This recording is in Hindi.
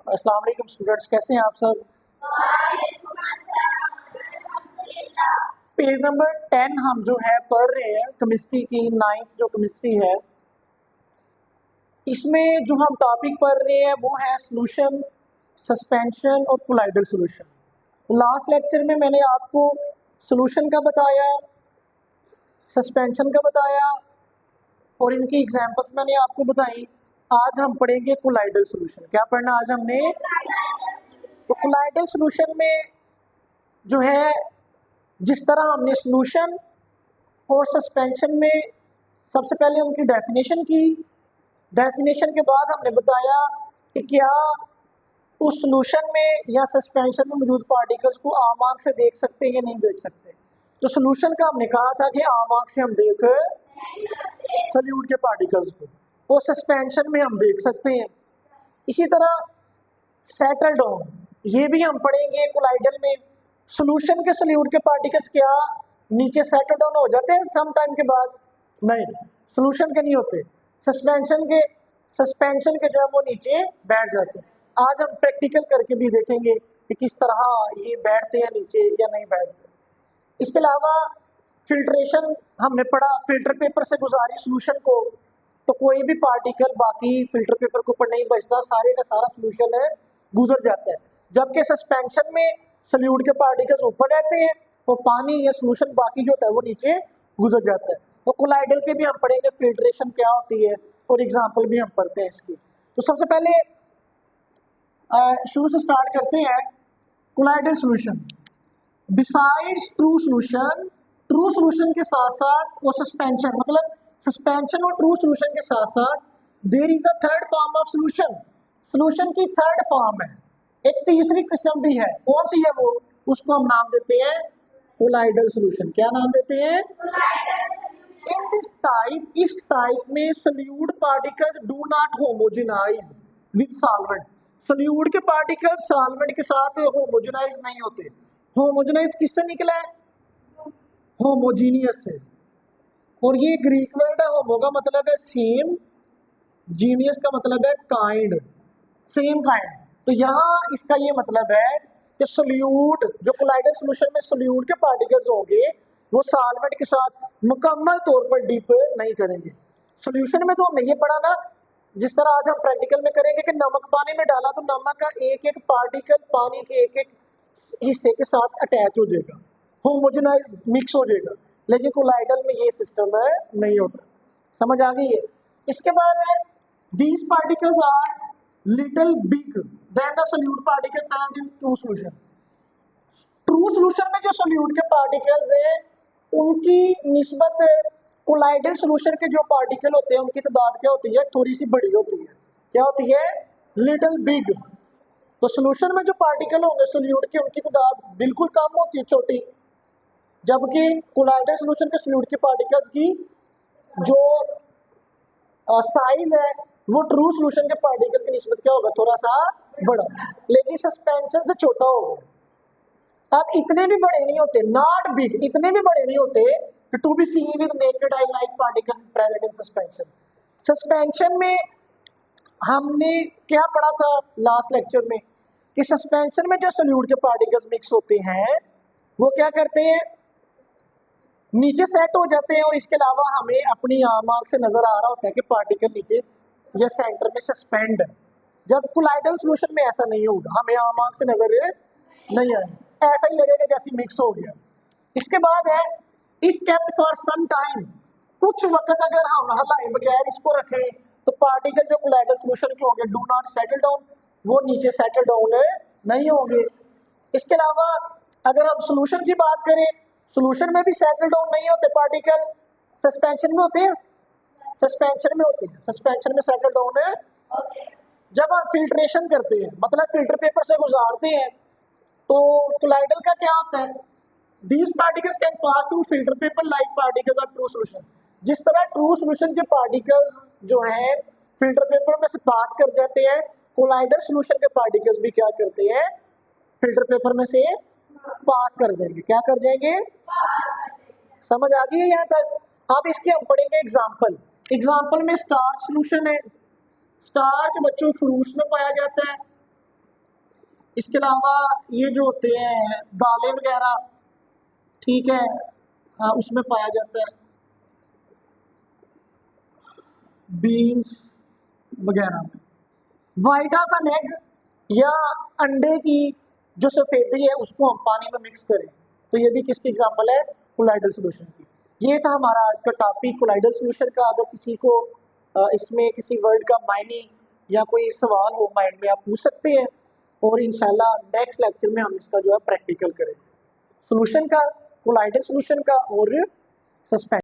अस्सलाम वालेकुम स्टूडेंट्स, कैसे हैं आप सब। पेज नंबर 10 हम जो है पढ़ रहे हैं केमिस्ट्री की 9th जो केमिस्ट्री है, इसमें जो हम टॉपिक पढ़ रहे हैं वो है सोल्यूशन, सस्पेंशन और कोलाइडल सोल्यूशन। लास्ट लेक्चर में मैंने आपको सोल्यूशन का बताया, सस्पेंशन का बताया और इनकी एग्जांपल्स मैंने आपको बताई। आज हम पढ़ेंगे कोलाइडल सोल्यूशन। क्या पढ़ना आज हमने? तो कोलाइडल सोल्यूशन में जो है, जिस तरह हमने सोल्यूशन और सस्पेंशन में सबसे पहले उनकी डेफिनेशन की, डेफिनेशन के बाद हमने बताया कि क्या उस सोल्यूशन में या सस्पेंशन में मौजूद पार्टिकल्स को आम आंख से देख सकते हैं या नहीं देख सकते। तो सोल्यूशन का हमने कहा था कि आम आंख से हम देख सॉल्यूट के पार्टिकल्स को, और सस्पेंशन में हम देख सकते हैं। इसी तरह सेटल डाउन, ये भी हम पढ़ेंगे कोलाइडल में। सोल्यूशन के सॉल्यूट के पार्टिकल्स क्या नीचे सेटल डाउन हो जाते हैं सम टाइम के बाद? नहीं, सोल्यूशन के नहीं होते। सस्पेंशन के जो है वो नीचे बैठ जाते हैं। आज हम प्रैक्टिकल करके भी देखेंगे कि किस तरह ये बैठते हैं नीचे या नहीं बैठते। इसके अलावा फिल्ट्रेशन हमने पढ़ा, फिल्टर पेपर से गुजारी सोल्यूशन को तो कोई भी पार्टिकल बाकी फिल्टर पेपर के ऊपर नहीं बचता, सारे का सारा सोल्यूशन है गुजर जाता है। जबकि सस्पेंशन में सॉल्यूट के पार्टिकल्स ऊपर रहते हैं और पानी या सोल्यूशन बाकी जो होता है वो नीचे गुजर जाता है। तो कोलाइडल के भी हम पढ़ेंगे फिल्ट्रेशन क्या होती है और एग्जाम्पल भी हम पढ़ते हैं इसकी। तो सबसे पहले शुरू से स्टार्ट करते हैं। Colloidal solution besides true solution के साथ साथ और सस्पेंशन, मतलब सस्पेंशन और ट्रू सोल्यूशन के साथ साथ there is a third form of solution की थर्ड फॉर्म है, एक तीसरी किस्म भी है। कौन सी है वो? उसको हम नाम देते हैं कोलाइडल सोल्यूशन। क्या नाम देते हैं? इन दिस टाइप, इस टाइप में solute particles do not homogenise with solvent. Solute के पार्टिकल्स सॉल्वेंट के साथ होमोजेनाइज नहीं होते। होमोजेनाइज किससे निकला है? होमोजीनियस से। और ये ग्रीक वर्ड है, होमो का मतलब है सेम, जीनियस का मतलब है काइंड, सेम काइंड। तो यहाँ इसका ये मतलब है कि सोल्यूट, जो कोलाइडल सोल्यूशन में सोल्यूट के पार्टिकल्स होंगे वो सॉल्वेंट के साथ मुकम्मल तौर पर डिप नहीं करेंगे। सोल्यूशन में तो हमने ये पढ़ा ना, जिस तरह आज हम प्रैक्टिकल में करेंगे कि नमक पानी में डाला तो नमक का एक एक पार्टिकल पानी के एक एक हिस्से के साथ अटैच हो जाएगा, होमोजेनाइज मिक्स हो जाएगा। लेकिन कोलाइडल में ये सिस्टम है नहीं होता। समझ आ गई है? इसके बाद है these particles are little big then the solute particle present in true solution. True solution में जो सोल्यूट के पार्टिकल्स हैं उनकी निस्बत कोलाइडल सोल्यूशन के जो पार्टिकल होते हैं उनकी तादाद क्या होती है? थोड़ी सी बड़ी होती है। क्या होती है? Little big. तो सोल्यूशन में जो पार्टिकल होंगे सोल्यूट के, उनकी तादाद बिल्कुल कम होती है, छोटी। जबकि कोलाइडल सोल्यूशन के सोल्यूट के पार्टिकल्स की जो साइज है वो ट्रू सोल्यूशन के पार्टिकल की निस्बत क्या होगा? थोड़ा सा बड़ा, लेकिन सस्पेंशन से छोटा होगा। अब इतने भी बड़े नहीं होते, नॉट बिग, इतने भी बड़े नहीं होते to be seen with naked eye like particles present in suspension. Suspension में हमने क्या पढ़ा था लास्ट लेक्चर में कि सस्पेंशन में जो सोल्यूट के पार्टिकल्स मिक्स होते हैं वो क्या करते हैं? नीचे सेट हो जाते हैं। और इसके अलावा हमें अपनी आम आंख से नजर आ रहा होता है कि पार्टिकल नीचे या सेंटर में सस्पेंड है। जब कोलाइडल सोल्यूशन में ऐसा नहीं होगा, हमें आम आंख से नजर नहीं आएगी, ऐसा ही लगेगा जैसे मिक्स हो गया। इसके बाद है if kept for some time, कुछ वक्त अगर हम हलाए बगैर इसको रखें तो पार्टिकल जो कोलाइडल सोल्यूशन के होंगे डू नॉट सेटल डाउन, वो नीचे सेटल डाउन नहीं होंगे। इसके अलावा अगर हम सोल्यूशन की बात करें, सोल्यूशन में भी सेटल डाउन नहीं होते पार्टिकल, सस्पेंशन में होते हैं, सस्पेंशन में होते हैं, सस्पेंशन में सेटल डाउन है। जब हम फिल्ट्रेशन करते हैं, मतलब फिल्टर पेपर से गुजारते हैं, तो कोलाइडल का क्या होता है? These particles can pass through filter paper like particles of true solution। जिस तरह ट्रू सोल्यूशन के पार्टिकल्स जो हैं फिल्टर पेपर में से पास कर जाते हैं, कोलाइडल सोल्यूशन के पार्टिकल्स भी क्या करते हैं? फिल्टर पेपर में से पास कर जाएंगे। क्या कर जाएंगे? समझ आ गई है यहाँ तक? अब इसके हम पढ़ेंगे एग्जाम्पल। एग्जाम्पल में स्टार्च सोल्यूशन है। स्टार्च बच्चों फ्रूट्स में पाया जाता है, इसके अलावा ये जो होते हैं दालें वगैरह, ठीक है, उसमें पाया जाता है, बीन्स वगैरह में। वाइट ऑफ एन एग या अंडे की जो सफेदी है उसको हम पानी में मिक्स करें, तो ये भी किसकी एग्जांपल है? कोलाइडल सॉल्यूशन की। ये था हमारा आज का टॉपिक कोलाइडल सॉल्यूशन का। अगर किसी को इसमें किसी वर्ड का मायने या कोई सवाल हो माइंड में, आप पूछ सकते हैं, और इंशाल्लाह नेक्स्ट लेक्चर में हम इसका जो है प्रैक्टिकल करें, सॉल्यूशन का, कोलाइडल सॉल्यूशन का और सस्पेंशन।